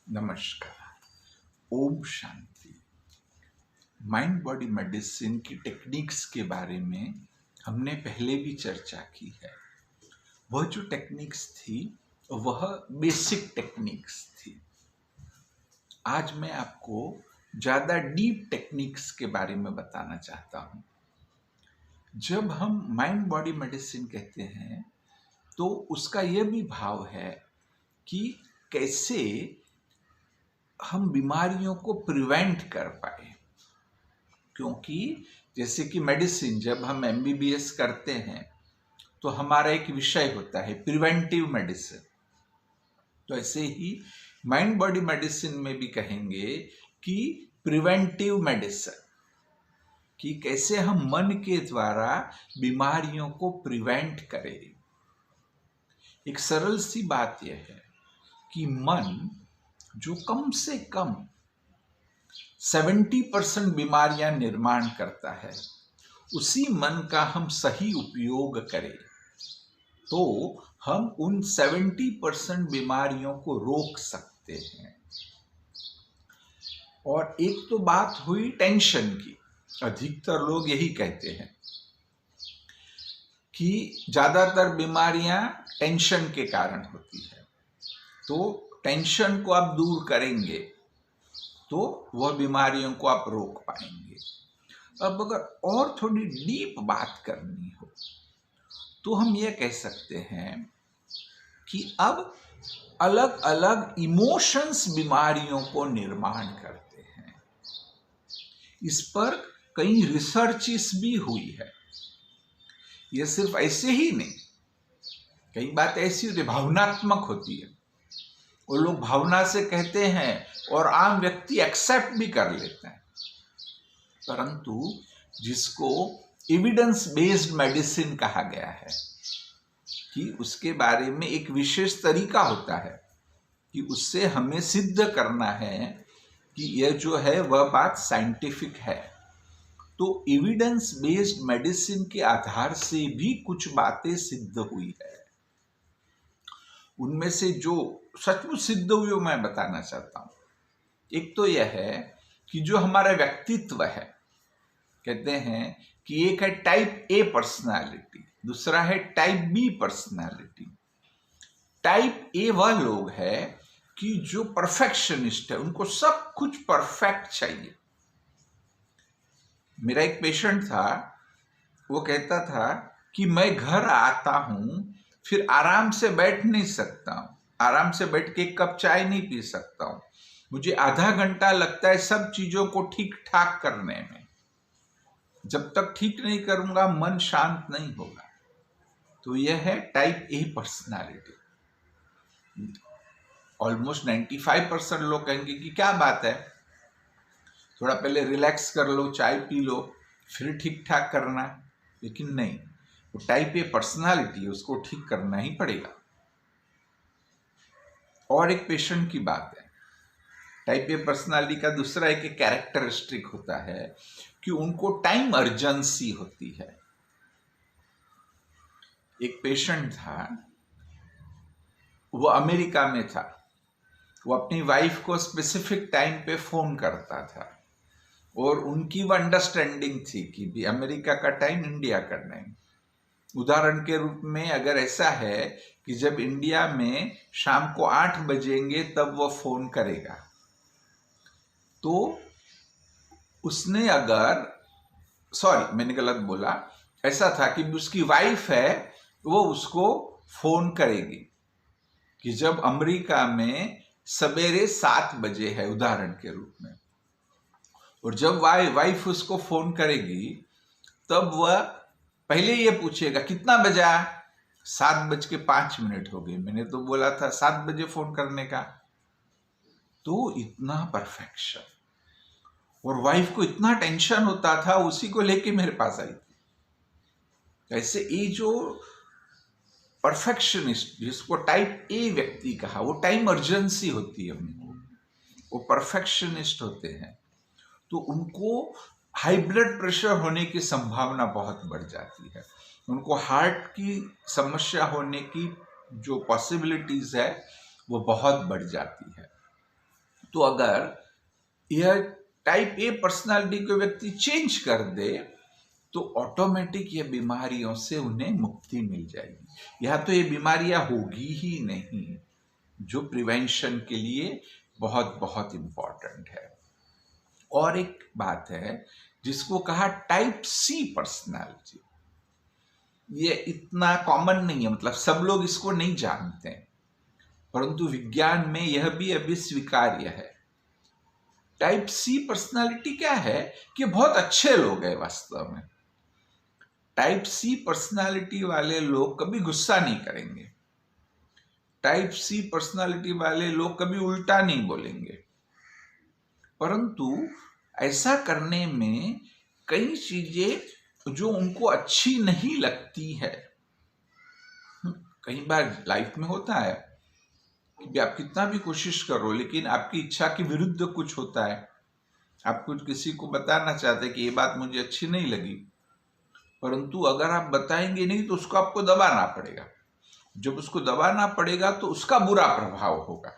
नमस्कार। Om Shanti. Mind body medicine की techniques के बारे में हमने पहले भी चर्चा की है। वह जो टेक्निक्स थी वह बेसिक टेक्निक्स थी। आज मैं आपको ज़्यादा डीप टेक्निक्स के बारे में बताना चाहता हूँ। जब हम माइंड बॉडी मेडिसिन कहते हैं तो उसका यह भी भाव है कि कैसे हम बीमारियों को प्रिवेंट कर पाए। क्योंकि जैसे कि मेडिसिन जब हम एमबीबीएस करते हैं तो हमारा एक विषय होता है प्रिवेंटिव मेडिसिन। तो ऐसे ही माइंड बॉडी मेडिसिन में भी कहेंगे कि प्रिवेंटिव मेडिसिन, कि कैसे हम मन के द्वारा बीमारियों को प्रिवेंट करें। एक सरल सी बात यह है कि मन जो कम से कम 70% बीमारियां निर्माण करता है, उसी मन का हम सही उपयोग करें तो हम उन 70% बीमारियों को रोक सकते हैं। और एक तो बात हुई टेंशन की। अधिकतर लोग यही कहते हैं कि ज्यादातर बीमारियां टेंशन के कारण होती है। तो टेंशन को आप दूर करेंगे तो वह बीमारियों को आप रोक पाएंगे। अब अगर और थोड़ी डीप बात करनी हो तो हम ये कह सकते हैं कि अब अलग अलग इमोशंस बीमारियों को निर्माण करते हैं। इस पर कई रिसर्चेस भी हुई है। यह सिर्फ ऐसे ही नहीं, कई बात ऐसी होती है भावनात्मक होती है, वो लोग भावना से कहते हैं और आम व्यक्ति एक्सेप्ट भी कर लेते हैं। परंतु जिसको एविडेंस बेस्ड मेडिसिन कहा गया है कि उसके बारे में एक विशेष तरीका होता है कि उससे हमें सिद्ध करना है कि यह जो है वह बात साइंटिफिक है। तो एविडेंस बेस्ड मेडिसिन के आधार से भी कुछ बातें सिद्ध हुई है। उनमें से जो सचमुच सिद्ध हुई वो मैं बताना चाहता हूं। एक तो यह है कि जो हमारा व्यक्तित्व है, कहते हैं कि एक है टाइप ए पर्सनालिटी, दूसरा है type B personality. Type A वह लोग है कि जो परफेक्शनिस्ट है, उनको सब कुछ परफेक्ट चाहिए। मेरा एक पेशेंट था, वो कहता था कि मैं घर आता हूं फिर आराम से बैठ नहीं सकता हूं, आराम से बैठ के एक कप चाय नहीं पी सकता हूं, मुझे आधा घंटा लगता है सब चीजों को ठीक ठाक करने में। जब तक ठीक नहीं करूंगा मन शांत नहीं होगा। तो यह है टाइप ए पर्सनालिटी। ऑलमोस्ट 95% लोग कहेंगे कि क्या बात है, थोड़ा पहले रिलैक्स कर लो, चाय पी लो, फिर ठीक ठाक करना। लेकिन नहीं, वो टाइप ए पर्सनालिटी है, उसको ठीक करना ही पड़ेगा। और एक पेशेंट की बात है, टाइप ए पर्सनालिटी का दूसरा एक कैरेक्टरिस्टिक होता है कि उनको टाइम अर्जेंसी होती है। एक पेशेंट था, वो अमेरिका में था, वो अपनी वाइफ को स्पेसिफिक टाइम पे फोन करता था और उनकी वो अंडरस्टैंडिंग थी कि भी अमेरिका का टाइम इंडिया का टाइम। उदाहरण के रूप में अगर ऐसा है कि जब इंडिया में शाम को 8 बजेंगे तब वो फोन करेगा, तो उसने अगर, सॉरी मैंने गलत बोला, ऐसा था कि उसकी वाइफ है वो उसको फोन करेगी कि जब अमेरिका में सवेरे 7 बजे है उदाहरण के रूप में, और जब वाइफ उसको फोन करेगी तब वह पहले ये पूछेगा कितना बजा, 7:05 हो गए, मैंने तो बोला था 7 बजे फोन करने का। तो इतना परफेक्शन, और वाइफ को इतना टेंशन होता था, उसी को लेके मेरे पास आई थी। ऐसे ये जो परफेक्शनिस्ट, जिसको टाइप ए व्यक्ति कहा, वो टाइम अर्जेंसी होती है उनको, वो परफेक्शनिस्ट होते हैं, तो उनको हाई ब्लड प्रेशर होने की संभावना बहुत बढ़ जाती है। उनको हार्ट की समस्या होने की जो पॉसिबिलिटीज है वो बहुत बढ़ जाती है। तो अगर यह टाइप ए पर्सनालिटी को व्यक्ति चेंज कर दे तो ऑटोमेटिक ये बीमारियों से उन्हें मुक्ति मिल जाएगी। या तो ये बीमारियां होगी ही नहीं, जो प्रिवेंशन के लिए बहुत बहुत इंपॉर्टेंट है। और एक बात है जिसको कहा टाइप सी पर्सनालिटी। ये इतना कॉमन नहीं है, मतलब सब लोग इसको नहीं जानते, परंतु विज्ञान में यह भी अभी स्वीकार्य है। टाइप सी पर्सनालिटी क्या है कि बहुत अच्छे लोग हैं वास्तव में। टाइप सी पर्सनालिटी वाले लोग कभी गुस्सा नहीं करेंगे। टाइप सी पर्सनालिटी वाले लोग कभी उल्टा नहीं बोलेंगे, परंतु ऐसा करने में कई चीजें जो उनको अच्छी नहीं लगती है। कई बार लाइफ में होता है कि आप कितना भी कोशिश करो लेकिन आपकी इच्छा के विरुद्ध कुछ होता है। आप कुछ किसी को बताना चाहते कि ये बात मुझे अच्छी नहीं लगी, परंतु अगर आप बताएंगे नहीं तो उसको आपको दबाना पड़ेगा। जब उसको दबाना पड़ेगा तो उसका बुरा प्रभाव होगा।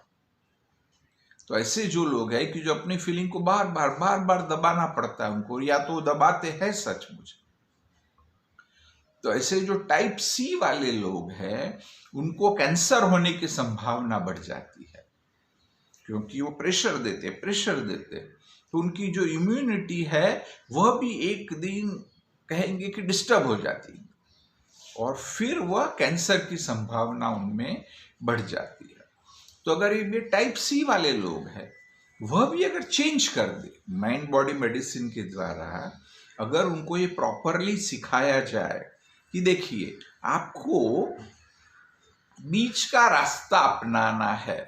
तो ऐसे जो लोग हैं कि जो अपनी फीलिंग को बार बार दबाना पड़ता है उनको, या तो दबाते हैं सचमुच। तो ऐसे जो टाइप सी वाले लोग हैं उनको कैंसर होने की संभावना बढ़ जाती है, क्योंकि वो प्रेशर देते तो उनकी जो इम्यूनिटी है वह भी एक दिन कहेंगे कि डिस्टर्ब हो जाती है, और फिर वह कैंसर की संभावना उनमें बढ़ जाती है। तो अगर ये टाइप सी वाले लोग हैं, वह भी अगर चेंज कर दे माइंड बॉडी मेडिसिन के द्वारा, अगर उनको ये प्रॉपरली सिखाया जाए कि देखिए आपको बीच का रास्ता अपनाना है,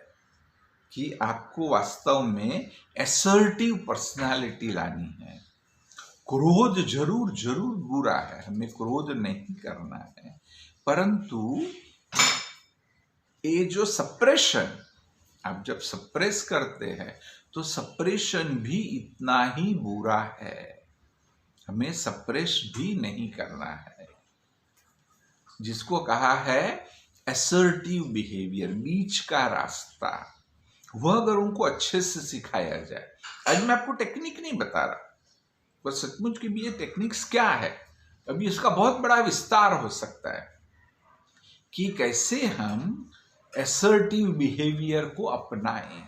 कि आपको वास्तव में असर्टिव पर्सनालिटी लानी है। क्रोध जरूर बुरा है, हमें क्रोध नहीं करना है, परंतु ये जो सप्रेशन, आप जब सप्रेस करते हैं तो सप्रेशन भी इतना ही बुरा है। हमें सप्रेस भी नहीं करना है, जिसको कहा है असर्टिव बिहेवियर, बीच का रास्ता। वह अगर उनको अच्छे से सिखाया जाए, आज मैं आपको टेक्निक नहीं बता रहा, पर सचमुच की भी ये टेक्निक्स क्या है, अभी इसका बहुत बड़ा विस्तार हो सकता है कि कैसे हम असर्टिव बिहेवियर को अपनाएं।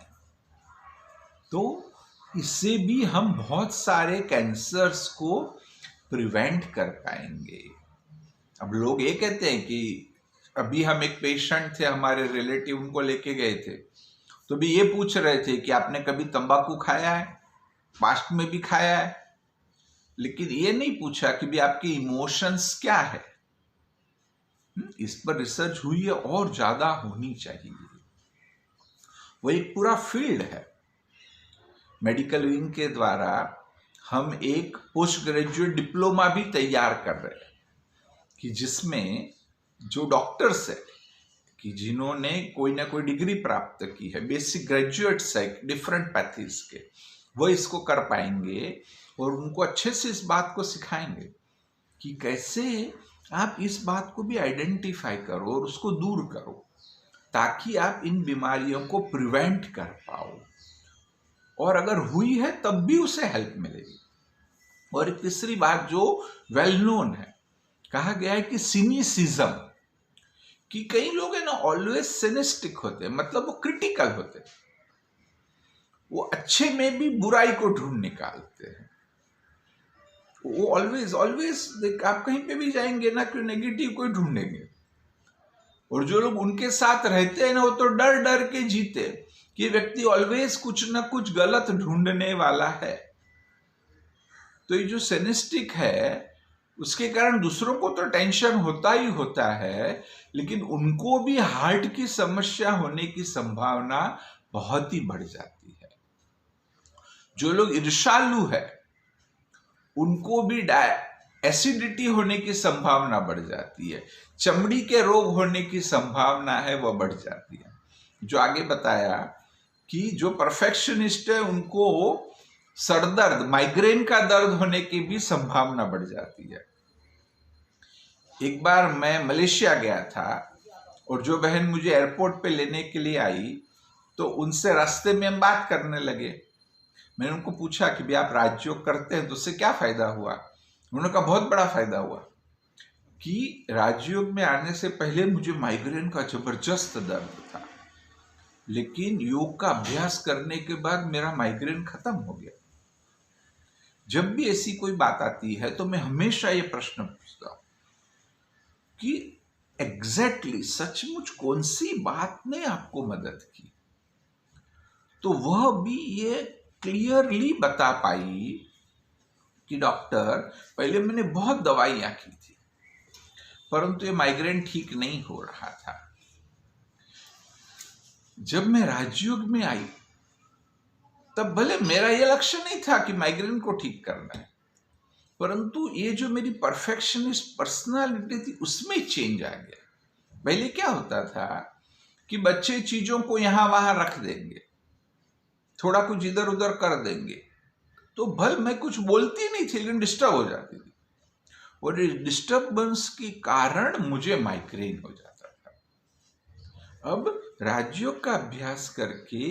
तो इससे भी हम बहुत सारे कैंसर्स को प्रिवेंट कर पाएंगे। अब लोग ये कहते हैं कि अभी हम एक पेशेंट थे, हमारे रिलेटिव, उनको लेके गए थे, तो भी ये पूछ रहे थे कि आपने कभी तंबाकू खाया है, पास्ट में भी खाया है, लेकिन ये नहीं पूछा कि भी आपके इमोशंस क्या है। इस पर रिसर्च हुई है और ज्यादा होनी चाहिए। वो एक पूरा फील्ड है। मेडिकल विंग के द्वारा हम एक पोस्ट ग्रेजुएट डिप्लोमा भी तैयार कर रहे हैं, कि जिसमें जो डॉक्टर्स है कि जिन्होंने कोई ना कोई डिग्री प्राप्त की है, बेसिक ग्रेजुएट्स है डिफरेंट पैथीज के, वो इसको कर पाएंगे और उनको अच्छे से इस बात को सिखाएंगे कि कैसे आप इस बात को भी आइडेंटिफाई करो और उसको दूर करो, ताकि आप इन बीमारियों को प्रिवेंट कर पाओ, और अगर हुई है तब भी उसे हेल्प मिलेगी। और एक तीसरी बात जो वेल नोन है, कहा गया है कि सिनिसिज्म, कि कई लोग है ना ऑलवेज सिनिस्टिक होते हैं, मतलब वो क्रिटिकल होते हैं, वो अच्छे में भी बुराई को ढूंढ निकालते हैं। वो ऑलवेज आप कहीं पे भी जाएंगे ना कि नेगेटिव को ढूंढेंगे, और जो लोग उनके साथ रहते हैं ना वो तो डर डर के जीते कि व्यक्ति ऑलवेज कुछ ना कुछ गलत ढूंढने वाला है। तो ये जो सिनिस्टिक है उसके कारण दूसरों को तो टेंशन होता ही होता है, लेकिन उनको भी हार्ट की समस्या होने की संभावना बहुत ही बढ़ जाती है। जो लोग ईर्ष्यालु है उनको भी एसिडिटी होने की संभावना बढ़ जाती है, चमड़ी के रोग होने की संभावना है वह बढ़ जाती है। जो आगे बताया कि जो परफेक्शनिस्ट है उनको सरदर्द, माइग्रेन का दर्द होने की भी संभावना बढ़ जाती है। एक बार मैं मलेशिया गया था और जो बहन मुझे एयरपोर्ट पे लेने के लिए आई तो उनसे रास्ते में हम बात करने लगे। मैंने उनको पूछा कि भाई आप राजयोग करते हैं तो उससे क्या फायदा हुआ। उन्होंने कहा बहुत बड़ा फायदा हुआ कि राजयोग में आने से पहले मुझे माइग्रेन का जबरदस्त दर्द था, लेकिन योग का अभ्यास करने के बाद मेरा माइग्रेन खत्म हो गया। जब भी ऐसी कोई बात आती है तो मैं हमेशा ये प्रश्न पूछता हूं कि एग्जैक्टली सचमुच कौन सी बात ने आपको मदद की। तो वह भी ये क्लियरली बता पाई कि डॉक्टर पहले मैंने बहुत दवाइयां की थी परंतु ये माइग्रेन ठीक नहीं हो रहा था। जब मैं राजयोग में आई तब भले मेरा ये लक्ष्य नहीं था कि माइग्रेन को ठीक करना है, परंतु ये जो मेरी परफेक्शनिस्ट पर्सनालिटी थी उसमें चेंज आ गया। पहले क्या होता था कि बच्चे चीजों को यहां वहां रख देंगे, थोड़ा कुछ इधर उधर कर देंगे, तो भल मैं कुछ बोलती नहीं थी लेकिन डिस्टर्ब हो जाती थी, और इस डिस्टर्बेंस के कारण मुझे माइग्रेन हो जाता था। अब राजयोग का अभ्यास करके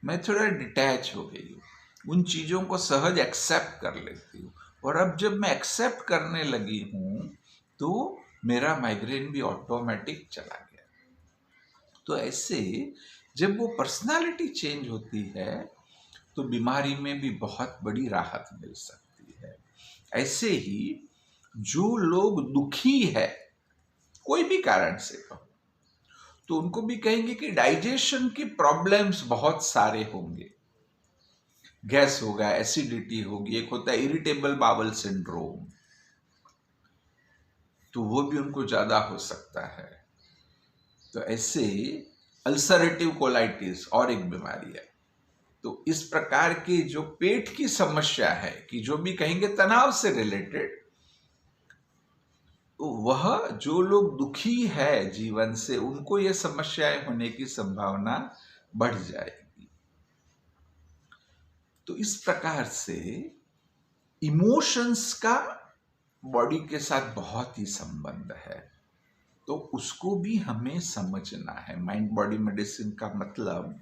मैं थोड़ा डिटैच हो गई हूँ, उन चीजों को सहज एक्सेप्ट कर लेती हूँ, और अब जब मैं एक्सेप्ट करने लगी हूँ तो मेरा माइग्रेन भी ऑटोमेटिक चला गया। तो ऐसे जब वो पर्सनालिटी चेंज होती है तो बीमारी में भी बहुत बड़ी राहत मिल सकती है। ऐसे ही जो लोग दुखी है कोई भी कारण से कहो तो उनको भी कहेंगे कि डाइजेशन की प्रॉब्लम्स बहुत सारे होंगे, गैस होगा, एसिडिटी होगी, एक होता है इरिटेबल बावल सिंड्रोम, तो वो भी उनको ज्यादा हो सकता है। तो ऐसे अल्सरेटिव कोलाइटिस और एक बीमारी है। तो इस प्रकार की जो पेट की समस्या है कि जो भी कहेंगे तनाव से रिलेटेड, तो वह जो लोग दुखी है जीवन से उनको ये समस्याएं होने की संभावना बढ़ जाएगी। तो इस प्रकार से इमोशंस का बॉडी के साथ बहुत ही संबंध है, तो उसको भी हमें समझना है। माइंड बॉडी मेडिसिन का मतलब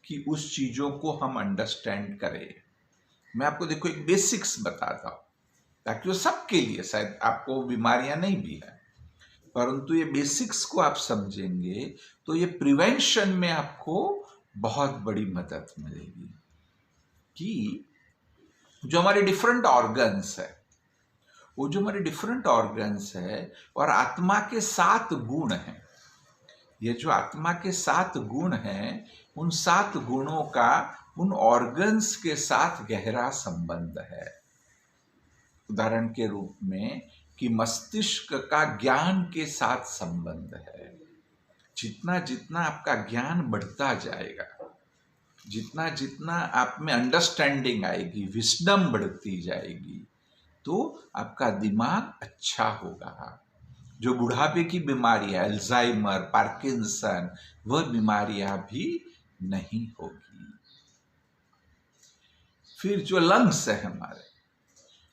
कि उस चीजों को हम अंडरस्टैंड करें। मैं आपको देखो एक बेसिक्स बताता हूं ताकि वो सबके लिए, शायद आपको बीमारियां नहीं भी है परंतु ये बेसिक्स को आप समझेंगे तो ये प्रिवेंशन में आपको बहुत बड़ी मदद मिलेगी। कि जो हमारे डिफरेंट ऑर्गन्स है, वो जो हमारे डिफरेंट ऑर्गन्स है और आत्मा के 7 गुण हैं, ये जो आत्मा के 7 गुण हैं उन 7 गुणों का उन ऑर्गन्स के साथ गहरा संबंध है। उदाहरण के रूप में कि मस्तिष्क का ज्ञान के साथ संबंध है। जितना जितना आपका ज्ञान बढ़ता जाएगा, जितना जितना आप में अंडरस्टैंडिंग आएगी, विस्डम बढ़ती जाएगी, तो आपका दिमाग अच्छा होगा। जो बुढ़ापे की बीमारी है, अल्जाइमर, पार्किंसन, वह बीमारियां भी नहीं होगी। फिर जो लंग्स है हमारे,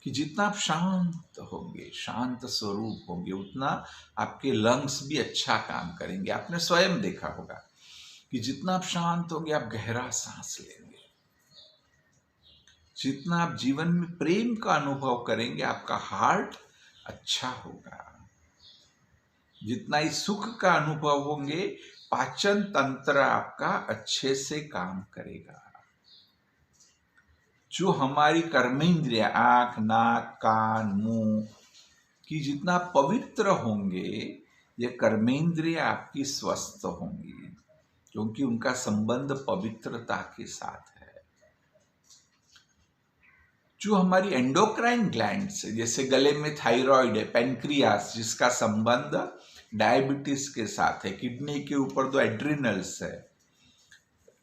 कि जितना आप शांत होंगे, शांत स्वरूप होंगे, उतना आपके लंग्स भी अच्छा काम करेंगे। आपने स्वयं देखा होगा कि जितना आप शांत होंगे आप गहरा सांस लेंगे, जितना आप जीवन में प्रेम का अनुभव करेंगे आपका हार्ट अच्छा होगा, जितना ही सुख का अनुभव होंगे पाचन तंत्र आपका अच्छे से काम करेगा। जो हमारी कर्मेंद्रिय आंख, नाक, कान, मुंह की जितना पवित्र होंगे, ये कर्मेंद्रिय आपकी स्वस्थ होंगी क्योंकि उनका संबंध पवित्रता के साथ है। जो हमारी एंडोक्राइन ग्लैंड्स है, जैसे गले में थायराइड है, पेनक्रियास जिसका संबंध डायबिटीज के साथ है, किडनी के ऊपर तो एड्रिनल्स है,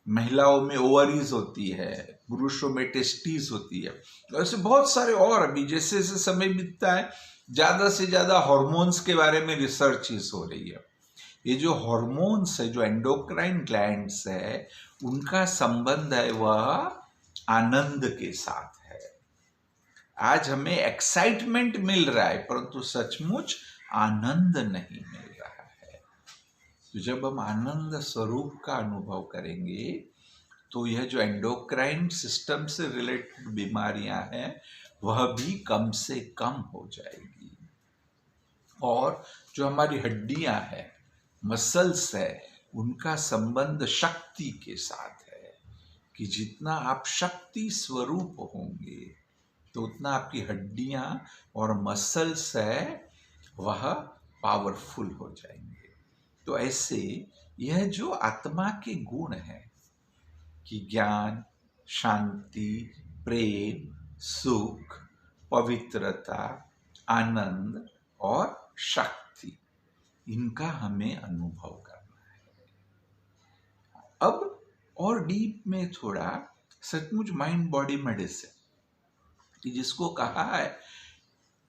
महिलाओं में ओवरीज होती है, पुरुषों में टेस्टिस होती है, ऐसे बहुत सारे और। अभी जैसे जैसे समय बीतता है ज्यादा से ज्यादा हॉर्मोन्स के बारे में रिसर्चेस हो रही है। ये जो हॉर्मोन्स है, जो एंडोक्राइन ग्लैंड्स है, उनका संबंध है वह आनंद के साथ है। आज हमें एक्साइटमेंट मिल रहा है परंतु सचमुच आनंद नहीं मिल रहा है। तो जब हम आनंद स्वरूप का अनुभव करेंगे तो यह जो एंडोक्राइन सिस्टम से रिलेटेड बीमारियां हैं वह भी कम से कम हो जाएगी। और जो हमारी हड्डियां हैं, मसल्स है, उनका संबंध शक्ति के साथ है कि जितना आप शक्ति स्वरूप होंगे तो उतना आपकी हड्डियां और मसल्स है वह पावरफुल हो जाएंगे। तो ऐसे यह जो आत्मा के गुण हैं कि ज्ञान, शांति, प्रेम, सुख, पवित्रता, आनंद और शक्ति, इनका हमें अनुभव करना है। अब और डीप में थोड़ा सचमुच माइंड बॉडी मेडिसिन कि जिसको कहा है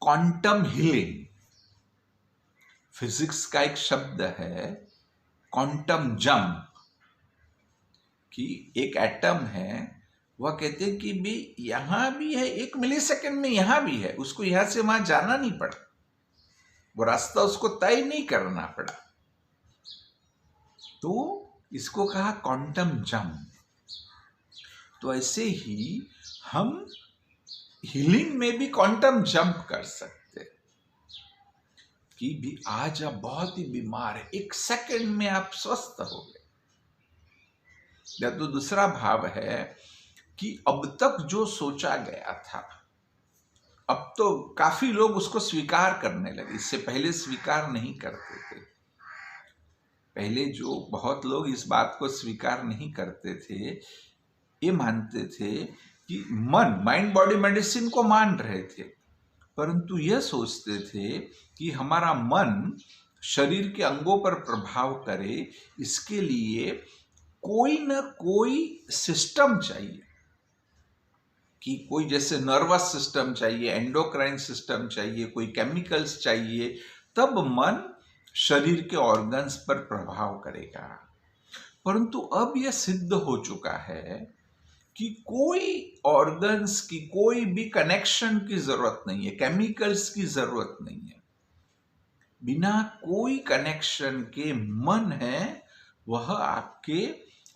क्वांटम हीलिंग। फिजिक्स का एक शब्द है क्वांटम जंप, कि एक एटम है, वह कहते हैं कि भी यहां भी है, 1 मिलीसेकंड में यहां भी है, उसको यहां से वहां जाना नहीं पड़ा, वो रास्ता उसको तय नहीं करना पड़ा। तो इसको कहा क्वांटम जंप। तो ऐसे ही हम हीलिंग में भी क्वांटम जंप कर सकते हैं कि भी आज आप बहुत ही बीमार है, 1 सेकंड में आप स्वस्थ हो गए। या तो दूसरा भाव है कि अब तक जो सोचा गया था, अब तो काफी लोग उसको स्वीकार करने लगे, इससे पहले स्वीकार नहीं करते थे। पहले जो बहुत लोग इस बात को स्वीकार नहीं करते थे, ये मानते थे कि माइंड बॉडी मेडिसिन को मान रहे थे, परंतु यह सोचते थे कि हमारा मन शरीर के अंगों पर प्रभाव करे, इसके लिए कोई न कोई सिस्टम चाहिए, कि कोई जैसे नर्वस सिस्टम चाहिए, एंडोक्राइन सिस्टम चाहिए, कोई केमिकल्स चाहिए, तब मन शरीर के ऑर्गन्स पर प्रभाव करेगा। परंतु अब यह सिद्ध हो चुका है कि कोई ऑर्गन्स की कोई भी कनेक्शन की जरूरत नहीं है, केमिकल्स की जरूरत नहीं है। बिना कोई कनेक्शन के मन है वह आपके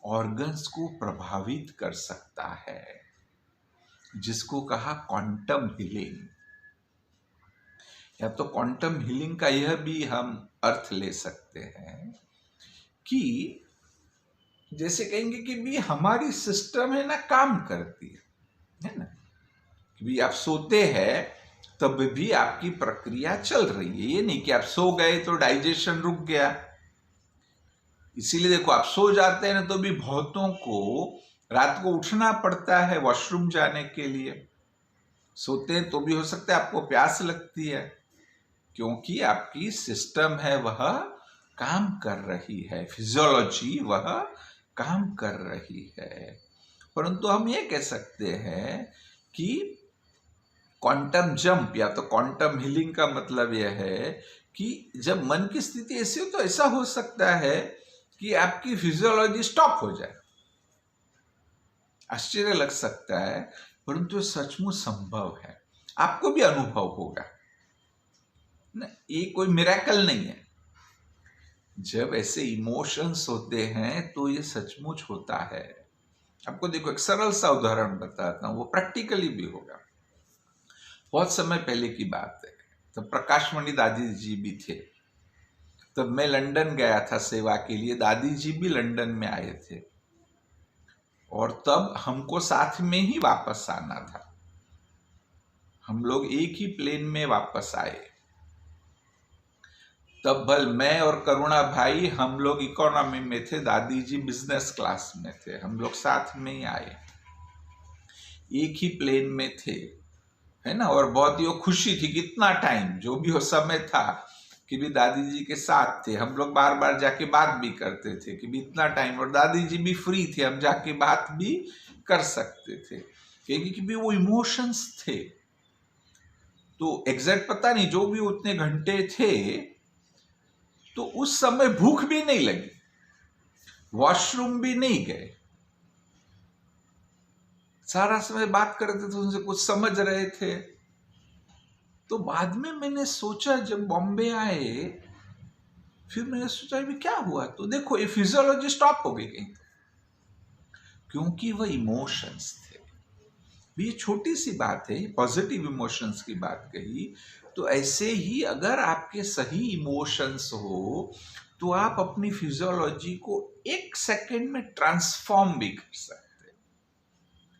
ऑर्गन्स को प्रभावित कर सकता है, जिसको कहा क्वांटम हीलिंग। या तो क्वांटम हीलिंग का यह भी हम अर्थ ले सकते हैं कि जैसे कहेंगे कि भी हमारी सिस्टम है ना, काम करती है ना, कि भी आप सोते हैं तब भी आपकी प्रक्रिया चल रही है। ये नहीं कि आप सो गए तो डाइजेशन रुक गया। इसीलिए देखो, आप सो जाते हैं ना तो भी बहुतों को रात को उठना पड़ता है वॉशरूम जाने के लिए। सोते हैं तो भी हो सकता है आपको प्यास लगती है, क्योंकि आपकी सिस्टम है वह काम कर रही है, फिजियोलॉजी वह काम कर रही है। परंतु हम ये कह सकते हैं कि क्वांटम जंप या तो क्वांटम हीलिंग का मतलब यह है कि जब मन की स्थिति ऐसी हो तो ऐसा हो सकता है कि आपकी फिजियोलॉजी स्टॉप हो जाए। आश्चर्य लग सकता है, परंतु सचमुच संभव है, आपको भी अनुभव होगा ना, ये कोई मिरेकल नहीं है। जब ऐसे इमोशंस होते हैं तो ये सचमुच होता है। आपको देखो एक सरल सा उदाहरण बताता हूं, वो प्रैक्टिकली भी होगा। बहुत समय पहले की बात है, तो प्रकाशमणि दादी जी भी थे। तब मैं लंदन गया था सेवा के लिए, दादी जी भी लंदन में आए थे, और तब हमको साथ में ही वापस आना था। हम लोग एक ही प्लेन में वापस आए। तब भल मैं और करुणा भाई हम लोग इकोनॉमी में थे, दादी जी बिजनेस क्लास में थे। हम लोग साथ में ही आए, एक ही प्लेन में थे, है ना। और बहुत ही वो खुशी थी, कितना टाइम जो भी हो समय था कि भी दादी जी के साथ थे। हम लोग बार बार जाके बात भी करते थे कि भी इतना टाइम, और दादी जी भी फ्री थे, हम जाके बात भी कर सकते थे, क्योंकि भी वो इमोशंस थे। तो एग्जैक्ट पता नहीं, जो भी उतने घंटे थे, तो उस समय भूख भी नहीं लगी, वॉशरूम भी नहीं गए, सारा समय बात करते थे, उनसे कुछ समझ रहे थे। तो बाद में मैंने सोचा, जब बॉम्बे आए, फिर मैंने सोचा भी क्या हुआ, तो देखो ये फिजियोलॉजी स्टॉप हो गई कहीं। क्योंकि वह इमोशंस थे। ये छोटी सी बात है, पॉजिटिव इमोशंस की बात कही। तो ऐसे ही अगर आपके सही इमोशंस हो तो आप अपनी फिजियोलॉजी को 1 सेकेंड में ट्रांसफॉर्म भी कर सकते हैं,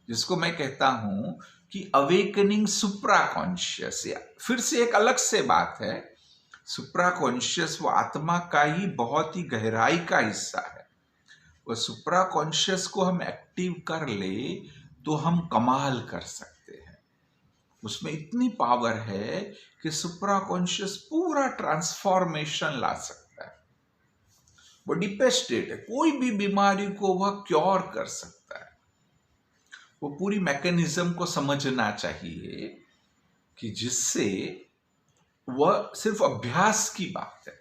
जिसको मैं कहता हूं कि अवेकनिंग सुप्रा कॉन्शियस। फिर से एक अलग से बात है, सुप्रा कॉन्शियस वो आत्मा का ही बहुत ही गहराई का हिस्सा है। वो सुप्रा कॉन्शियस को हम एक्टिव कर ले तो हम कमाल कर सकते हैं। उसमें इतनी पावर है कि सुप्रा कॉन्शियस पूरा ट्रांसफॉर्मेशन ला सकता है। वो डीपेस्ट स्टेट है, कोई भी बीमारी को वह क्योर कर सकता है। वो पूरी मैकेनिज्म को समझना चाहिए कि जिससे वह सिर्फ अभ्यास की बात है।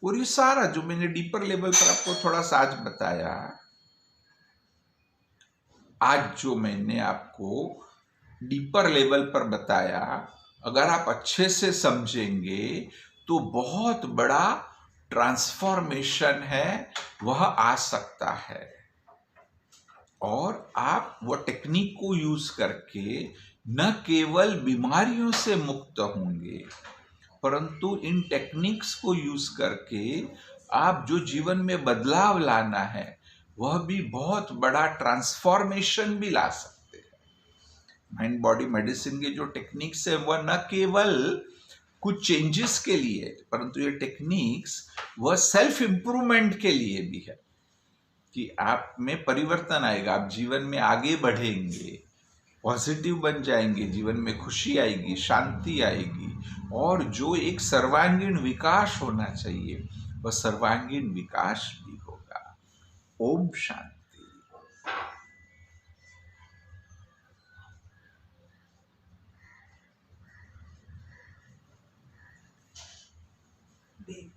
और ये सारा जो मैंने डीपर लेवल पर आपको थोड़ा सा आज बताया, आज जो मैंने आपको डीपर लेवल पर बताया, अगर आप अच्छे से समझेंगे तो बहुत बड़ा ट्रांसफॉर्मेशन है वह आ सकता है। और आप वो टेक्निक को यूज करके न केवल बीमारियों से मुक्त होंगे, परंतु इन टेक्निक्स को यूज करके आप जो जीवन में बदलाव लाना है वह भी बहुत बड़ा ट्रांसफॉर्मेशन भी ला सकते हैं। माइंड बॉडी मेडिसिन के जो टेक्निक्स है वह न केवल कुछ चेंजेस के लिए, परंतु ये टेक्निक्स वह सेल्फ इंप्रूवमेंट के लिए भी है कि आप में परिवर्तन आएगा, आप जीवन में आगे बढ़ेंगे, पॉजिटिव बन जाएंगे, जीवन में खुशी आएगी, शांति आएगी, और जो एक सर्वांगीण विकास होना चाहिए वह सर्वांगीण विकास भी होगा। ओम शांति। देख